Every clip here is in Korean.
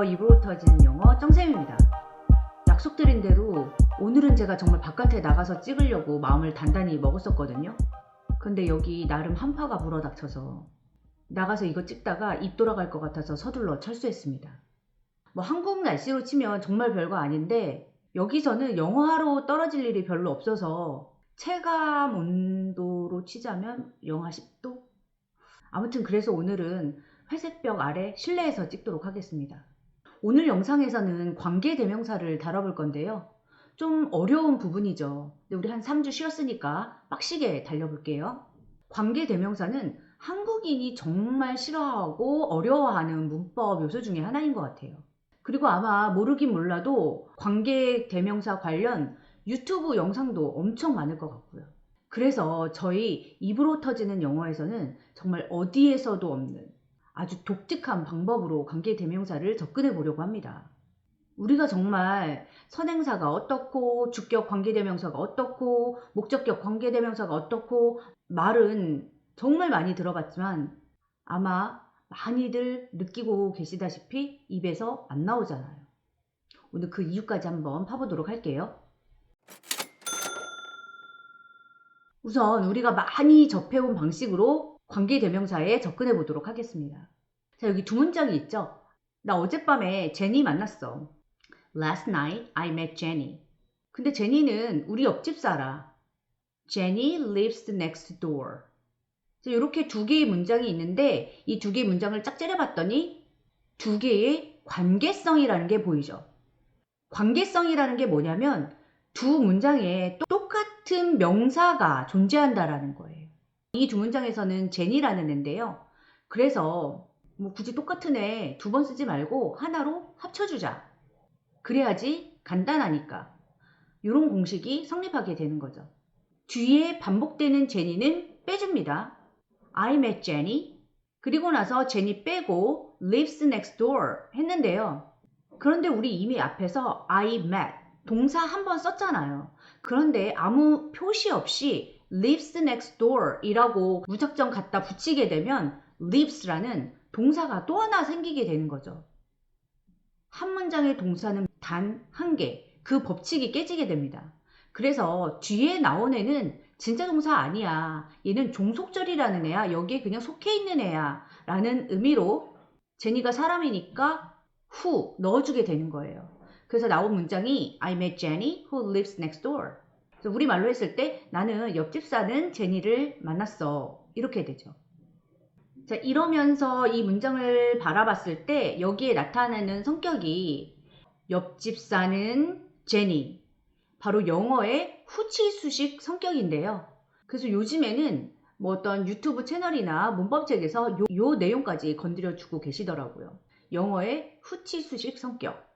안녕하세요. 입으로 터지는 영어 정쌤입니다. 약속드린 대로 오늘은 제가 정말 바깥에 나가서 찍으려고 마음을 단단히 먹었었거든요. 근데 여기 나름 한파가 불어닥쳐서 나가서 이거 찍다가 입 돌아갈 것 같아서 서둘러 철수했습니다. 한국 날씨로 치면 정말 별거 아닌데 여기서는 영하로 떨어질 일이 별로 없어서 체감 온도로 치자면 영하 10도? 아무튼 그래서 오늘은 회색벽 아래 실내에서 찍도록 하겠습니다. 오늘 영상에서는 관계대명사를 다뤄볼 건데요. 좀 어려운 부분이죠. 근데 우리 한 3주 쉬었으니까 빡시게 달려볼게요. 관계대명사는 한국인이 정말 싫어하고 어려워하는 문법 요소 중에 하나인 것 같아요. 그리고 아마 모르긴 몰라도 관계대명사 관련 유튜브 영상도 엄청 많을 것 같고요. 그래서 저희 입으로 터지는 영어에서는 정말 어디에서도 없는 아주 독특한 방법으로 관계대명사를 접근해 보려고 합니다. 우리가 정말 선행사가 어떻고 주격 관계대명사가 어떻고 목적격 관계대명사가 어떻고 말은 정말 많이 들어봤지만 아마 많이들 느끼고 계시다시피 입에서 안 나오잖아요. 오늘 그 이유까지 한번 파보도록 할게요. 우선 우리가 많이 접해온 방식으로 관계대명사에 접근해 보도록 하겠습니다. 자, 여기 두 문장이 있죠. 나 어젯밤에 제니 만났어. Last night I met Jenny. 근데 제니는 우리 옆집 살아. Jenny lives next door. 자, 이렇게 두 개의 문장이 있는데 이 두 개의 문장을 짝 짜려봤더니 두 개의 관계성이라는 게 보이죠. 관계성이라는 게 뭐냐면 두 문장에 똑같은 명사가 존재한다라는 거예요. 이 두 문장에서는 제니라는 애인데요. 그래서 굳이 똑같은 애 두 번 쓰지 말고 하나로 합쳐주자. 그래야지 간단하니까. 이런 공식이 성립하게 되는 거죠. 뒤에 반복되는 제니는 빼줍니다. I met Jenny. 그리고 나서 제니 빼고 lives next door 했는데요. 그런데 우리 이미 앞에서 I met 동사 한 번 썼잖아요. 그런데 아무 표시 없이 lives next door 이라고 무작정 갖다 붙이게 되면 lives라는 동사가 또 하나 생기게 되는 거죠. 한 문장의 동사는 단 한 개, 그 법칙이 깨지게 됩니다. 그래서 뒤에 나온 애는 진짜 동사 아니야. 얘는 종속절이라는 애야. 여기에 그냥 속해 있는 애야. 라는 의미로 제니가 사람이니까 who 넣어주게 되는 거예요. 그래서 나온 문장이 I met Jenny who lives next door. 그래서 우리말로 했을 때 나는 옆집 사는 제니를 만났어. 이렇게 되죠. 자, 이러면서 이 문장을 바라봤을 때 여기에 나타나는 성격이 옆집 사는 제니, 바로 영어의 후치수식 성격인데요. 그래서 요즘에는 어떤 유튜브 채널이나 문법책에서 요 내용까지 건드려주고 계시더라고요. 영어의 후치수식 성격.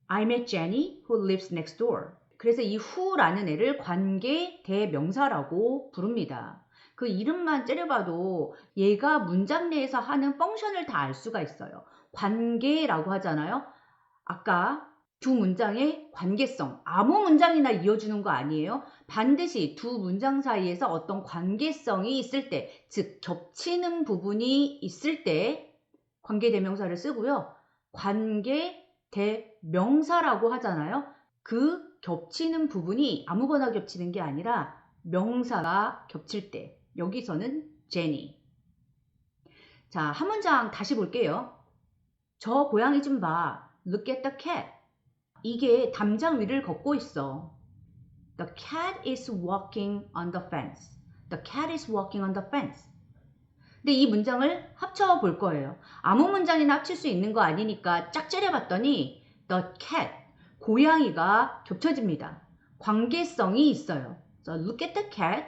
I met Jenny who lives next door. 그래서 이 who라는 애를 관계 대명사라고 부릅니다. 그 이름만 째려봐도 얘가 문장 내에서 하는 펑션을 다 알 수가 있어요. 관계라고 하잖아요. 아까 두 문장의 관계성, 아무 문장이나 이어주는 거 아니에요. 반드시 두 문장 사이에서 어떤 관계성이 있을 때, 즉 겹치는 부분이 있을 때 관계대명사를 쓰고요. 관계대명사라고 하잖아요. 그 겹치는 부분이 아무거나 겹치는 게 아니라 명사가 겹칠 때, 여기서는 제니. 자, 한 문장 다시 볼게요. 저 고양이 좀 봐. Look at the cat. 이게 담장 위를 걷고 있어. The cat is walking on the fence. The cat is walking on the fence. 근데 이 문장을 합쳐 볼 거예요. 아무 문장이나 합칠 수 있는 거 아니니까 짝 째려봤더니 the cat, 고양이가 겹쳐집니다. 관계성이 있어요. So look at the cat.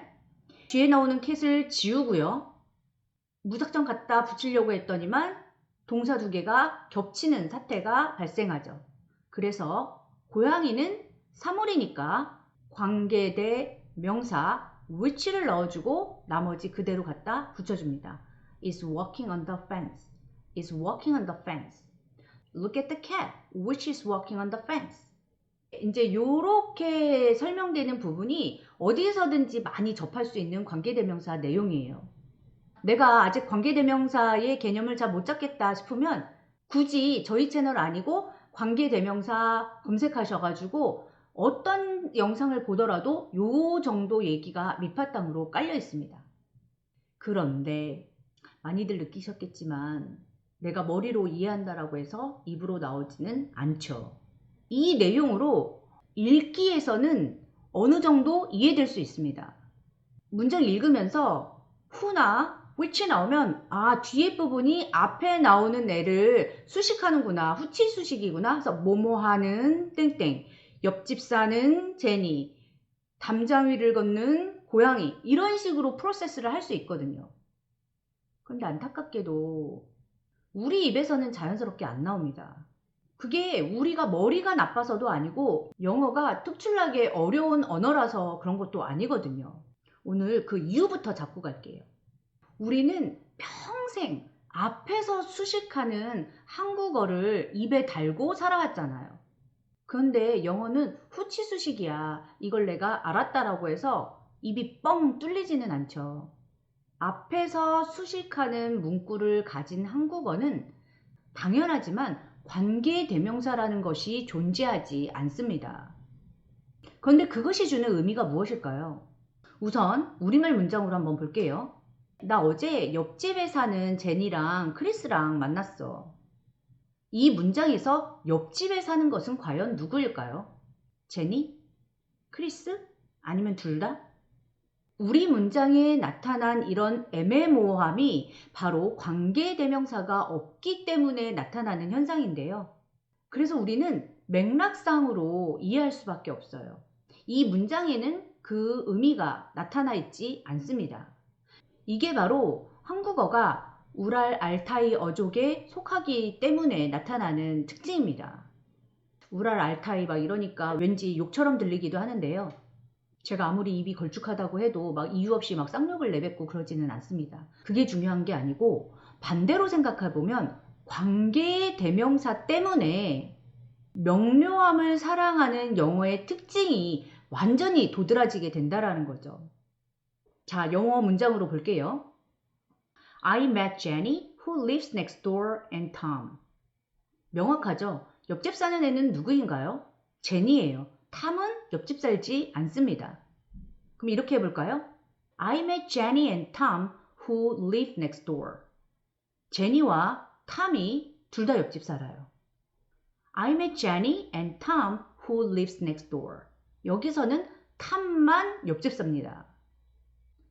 뒤에 나오는 cat을 지우고요. 무작정 갖다 붙이려고 했더니만 동사 두 개가 겹치는 사태가 발생하죠. 그래서 고양이는 사물이니까 관계대 명사 which를 넣어주고 나머지 그대로 갖다 붙여줍니다. is walking on the fence. is walking on the fence. Look at the cat which is walking on the fence. 이제 이렇게 설명되는 부분이 어디에서든지 많이 접할 수 있는 관계대명사 내용이에요. 내가 아직 관계대명사의 개념을 잘 못 잡겠다 싶으면 굳이 저희 채널 아니고 관계대명사 검색하셔가지고 어떤 영상을 보더라도 요 정도 얘기가 밑바탕으로 깔려 있습니다. 그런데 많이들 느끼셨겠지만 내가 머리로 이해한다라고 해서 입으로 나오지는 않죠. 이 내용으로 읽기에서는 어느 정도 이해될 수 있습니다. 문장 읽으면서 who나 which 나오면 아, 뒤에 부분이 앞에 나오는 애를 수식하는구나, 후치 수식이구나. 그래서 뭐뭐하는 땡땡, 옆집 사는 제니, 담장 위를 걷는 고양이, 이런 식으로 프로세스를 할 수 있거든요. 그런데 안타깝게도 우리 입에서는 자연스럽게 안 나옵니다. 그게 우리가 머리가 나빠서도 아니고 영어가 특출나게 어려운 언어라서 그런 것도 아니거든요. 오늘 그 이유부터 잡고 갈게요. 우리는 평생 앞에서 수식하는 한국어를 입에 달고 살아왔잖아요. 그런데 영어는 후치 수식이야. 이걸 내가 알았다라고 해서 입이 뻥 뚫리지는 않죠. 앞에서 수식하는 문구를 가진 한국어는 당연하지만 관계대명사라는 것이 존재하지 않습니다. 그런데 그것이 주는 의미가 무엇일까요? 우선 우리말 문장으로 한번 볼게요. 나 어제 옆집에 사는 제니랑 크리스랑 만났어. 이 문장에서 옆집에 사는 것은 과연 누구일까요? 제니? 크리스? 아니면 둘 다? 우리 문장에 나타난 이런 애매모호함이 바로 관계대명사가 없기 때문에 나타나는 현상인데요. 그래서 우리는 맥락상으로 이해할 수밖에 없어요. 이 문장에는 그 의미가 나타나 있지 않습니다. 이게 바로 한국어가 우랄 알타이 어족에 속하기 때문에 나타나는 특징입니다. 우랄 알타이 막 이러니까 왠지 욕처럼 들리기도 하는데요. 제가 아무리 입이 걸쭉하다고 해도 막 이유 없이 막 쌍욕을 내뱉고 그러지는 않습니다. 그게 중요한 게 아니고 반대로 생각해보면 관계 대명사 때문에 명료함을 사랑하는 영어의 특징이 완전히 도드라지게 된다라는 거죠. 자, 영어 문장으로 볼게요. I met Jenny who lives next door and Tom. 명확하죠? 옆집 사는 애는 누구인가요? 제니예요. 탐은 옆집 살지 않습니다. 그럼 이렇게 해볼까요? I met Jenny and Tom who live next door. 제니와 탐이 둘 다 옆집 살아요. I met Jenny and Tom who lives next door. 여기서는 탐만 옆집 삽니다.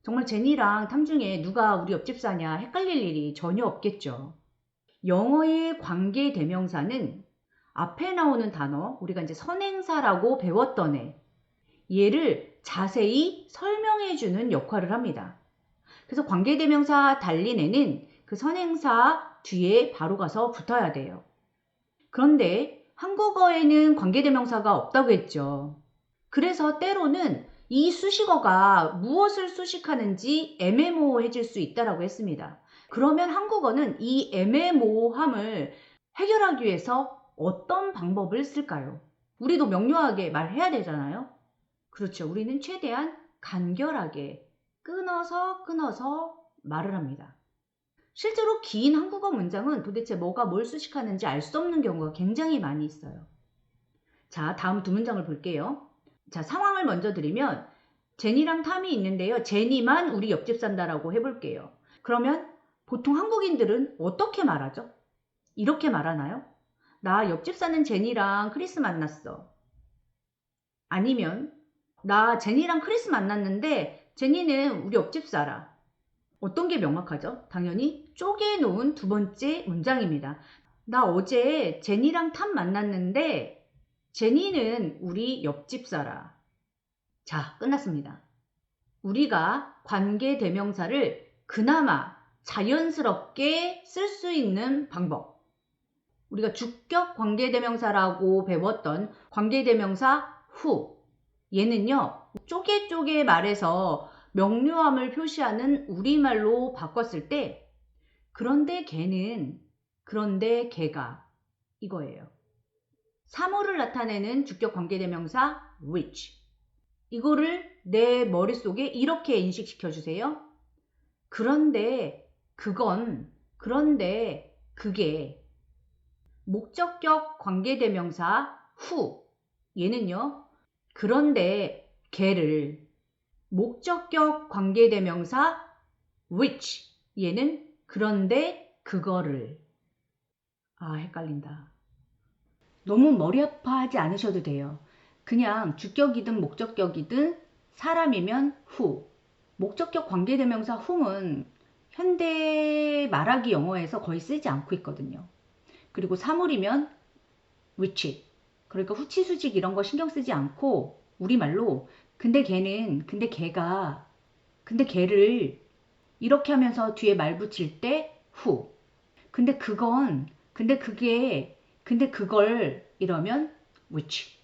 정말 제니랑 탐 중에 누가 우리 옆집 사냐 헷갈릴 일이 전혀 없겠죠. 영어의 관계 대명사는 앞에 나오는 단어, 우리가 이제 선행사라고 배웠던 얘를 자세히 설명해주는 역할을 합니다. 그래서 관계대명사 달린 애는 그 선행사 뒤에 바로 가서 붙어야 돼요. 그런데 한국어에는 관계대명사가 없다고 했죠. 그래서 때로는 이 수식어가 무엇을 수식하는지 애매모호해질 수 있다고 했습니다. 그러면 한국어는 이 애매모호함을 해결하기 위해서 어떤 방법을 쓸까요? 우리도 명료하게 말해야 되잖아요. 그렇죠. 우리는 최대한 간결하게 끊어서 말을 합니다. 실제로 긴 한국어 문장은 도대체 뭐가 뭘 수식하는지 알 수 없는 경우가 굉장히 많이 있어요. 자, 다음 두 문장을 볼게요. 자, 상황을 먼저 드리면 제니랑 탐이 있는데요. 제니만 우리 옆집 산다라고 해볼게요. 그러면 보통 한국인들은 어떻게 말하죠? 이렇게 말하나요? 나 옆집 사는 제니랑 크리스 만났어. 아니면 나 제니랑 크리스 만났는데 제니는 우리 옆집 살아. 어떤 게 명확하죠? 당연히 쪼개놓은 두 번째 문장입니다. 나 어제 제니랑 탐 만났는데 제니는 우리 옆집 살아. 자, 끝났습니다. 우리가 관계대명사를 그나마 자연스럽게 쓸 수 있는 방법. 우리가 주격 관계대명사라고 배웠던 관계대명사 who. 얘는요, 쪼개 말해서 명료함을 표시하는 우리말로 바꿨을 때, 그런데 걔는, 그런데 걔가, 이거예요. 사물을 나타내는 주격 관계대명사 which. 이거를 내 머릿속에 이렇게 인식시켜 주세요. 그런데 그건, 그런데 그게. 목적격 관계대명사 who 얘는요. 그런데 걔를 목적격 관계대명사 which 얘는 그런데 그거를 헷갈린다. 너무 머리 아파하지 않으셔도 돼요. 그냥 주격이든 목적격이든 사람이면 who 목적격 관계대명사 whom은 현대 말하기 영어에서 거의 쓰지 않고 있거든요. 그리고 사물이면 which 그러니까 후치 수직 이런 거 신경 쓰지 않고 우리말로 근데 걔는 근데 걔가 근데 걔를 이렇게 하면서 뒤에 말 붙일 때 who 근데 그건 근데 그게 근데 그걸 이러면 which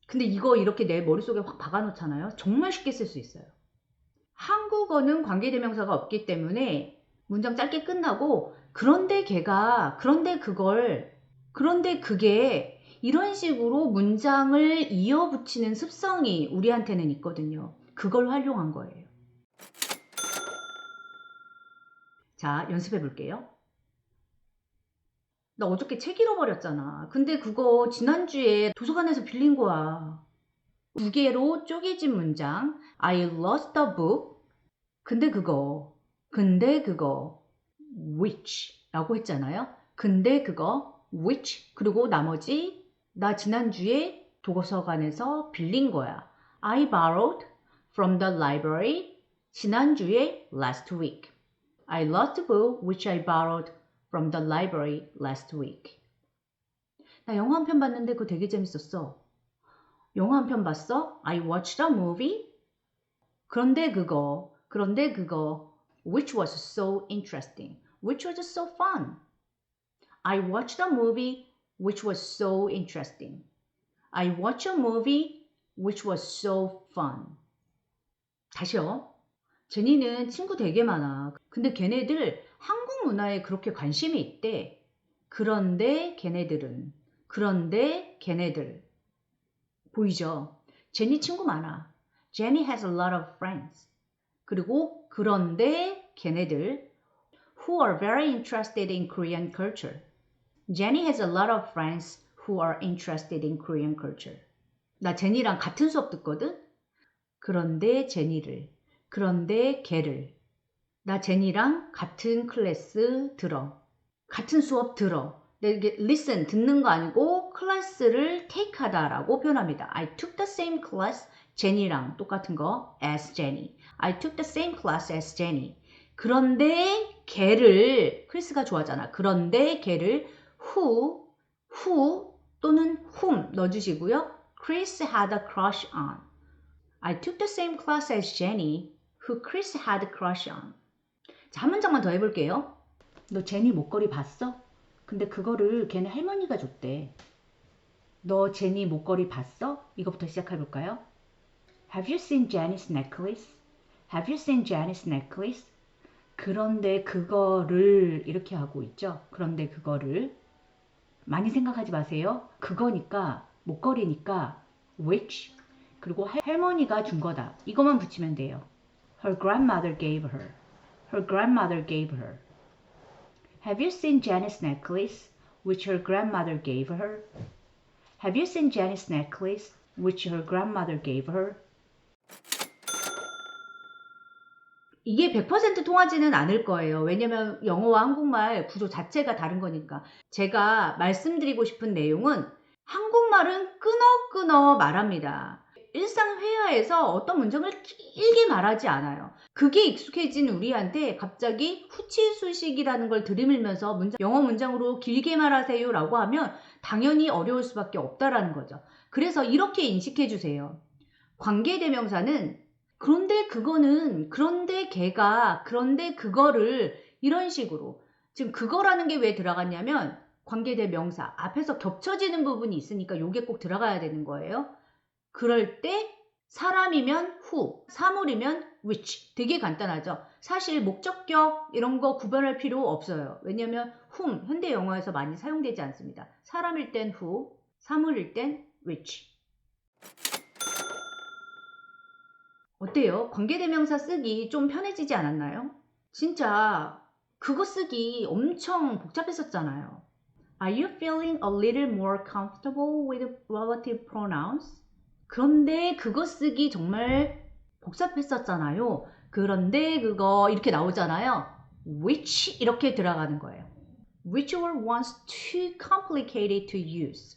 근데 이거 이렇게 내 머릿속에 확 박아놓잖아요. 정말 쉽게 쓸 수 있어요. 한국어는 관계대명사가 없기 때문에 문장 짧게 끝나고 그런데 걔가 그런데 그걸 그런데 그게 이런 식으로 문장을 이어붙이는 습성이 우리한테는 있거든요. 그걸 활용한 거예요. 자, 연습해 볼게요. 나 어저께 책 잃어버렸잖아. 근데 그거 지난주에 도서관에서 빌린 거야. 두 개로 쪼개진 문장 I lost a book 근데 그거 which 라고 했잖아요. 근데 그거 which 그리고 나머지 나 지난주에 도서관에서 빌린 거야. I borrowed from the library 지난주에 last week. I lost a book which I borrowed from the library last week. 나 영화 한 편 봤는데 그거 되게 재밌었어. 영화 한 편 봤어? I watched a movie. 그런데 그거 which was so interesting. Which was so fun. I watched a movie which was so interesting. I watched a movie which was so fun. 다시요. 제니는 친구 되게 많아. 근데 걔네들 한국 문화에 그렇게 관심이 있대. 그런데 걔네들. 보이죠? 제니 친구 많아. Jenny has a lot of friends. 그리고 그런데 걔네들 who are very interested in Korean culture. Jenny has a lot of friends who are interested in Korean culture. 나 제니랑 같은 수업 듣거든? 그런데 걔를. 나 제니랑 같은 클래스 들어. 같은 수업 들어. 이게 listen 듣는 거 아니고 클래스를 take 하다라고 표현합니다. I took the same class 제니랑 똑같은 거 as Jenny. I took the same class as Jenny. 그런데 걔를 크리스가 좋아하잖아. 그런데 걔를 who 또는 whom 넣어주시고요. Chris had a crush on. I took the same class as Jenny, who Chris had a crush on. 자, 한 문장만 더 해볼게요. 너 제니 목걸이 봤어? 근데 그거를 걔네 할머니가 줬대. 너 제니 목걸이 봤어? 이거부터 시작해볼까요? Have you seen Jenny's necklace? Have you seen Jenny's necklace? 그런데 그거를 이렇게 하고 있죠. 그런데 그거를 많이 생각하지 마세요. 그거니까 목걸이니까 which 그리고 할머니가 준 거다. 이것만 붙이면 돼요. Her grandmother gave her. Her grandmother gave her. Have you seen Jenny's necklace, which her grandmother gave her? Have you seen Jenny's necklace, which her grandmother gave her? 이게 100% 통하지는 않을 거예요. 왜냐면 영어와 한국말 구조 자체가 다른 거니까. 제가 말씀드리고 싶은 내용은 한국말은 끊어 말합니다. 일상 회화에서 어떤 문장을 길게 말하지 않아요. 그게 익숙해진 우리한테 갑자기 후치수식이라는 걸 들이밀면서 영어 문장으로 길게 말하세요 라고 하면 당연히 어려울 수밖에 없다라는 거죠. 그래서 이렇게 인식해 주세요. 관계대명사는 그런데 그거는 그런데 걔가 그런데 그거를 이런 식으로 지금 그거라는 게 왜 들어갔냐면 관계대명사 앞에서 겹쳐지는 부분이 있으니까 요게 꼭 들어가야 되는 거예요. 그럴 때 사람이면 who, 사물이면 which. 되게 간단하죠. 사실 목적격 이런 거 구별할 필요 없어요. 왜냐하면 whom 현대 영어에서 많이 사용되지 않습니다. 사람일 땐 who, 사물일 땐 which. 어때요? 관계대명사 쓰기 좀 편해지지 않았나요? 진짜 그거 쓰기 엄청 복잡했었잖아요. Are you feeling a little more comfortable with relative pronouns? 그런데 그거 쓰기 정말 복잡했었잖아요. 그런데 그거 이렇게 나오잖아요. which 이렇게 들어가는 거예요. Which were once too complicated to use.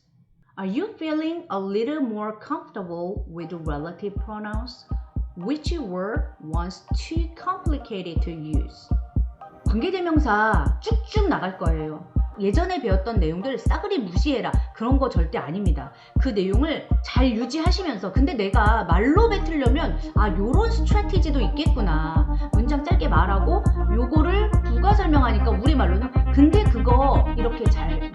Are you feeling a little more comfortable with relative pronouns? Which were once too complicated to use. 관계대명사 쭉쭉 나갈 거예요. 예전에 배웠던 내용들 싸그리 무시해라. 그런 거 절대 아닙니다. 그 내용을 잘 유지하시면서 근데 내가 말로 뱉으려면 요런 스트래티지도 있겠구나. 문장 짧게 말하고 요거를 부가 설명하니까 우리말로는 근데 그거 이렇게 잘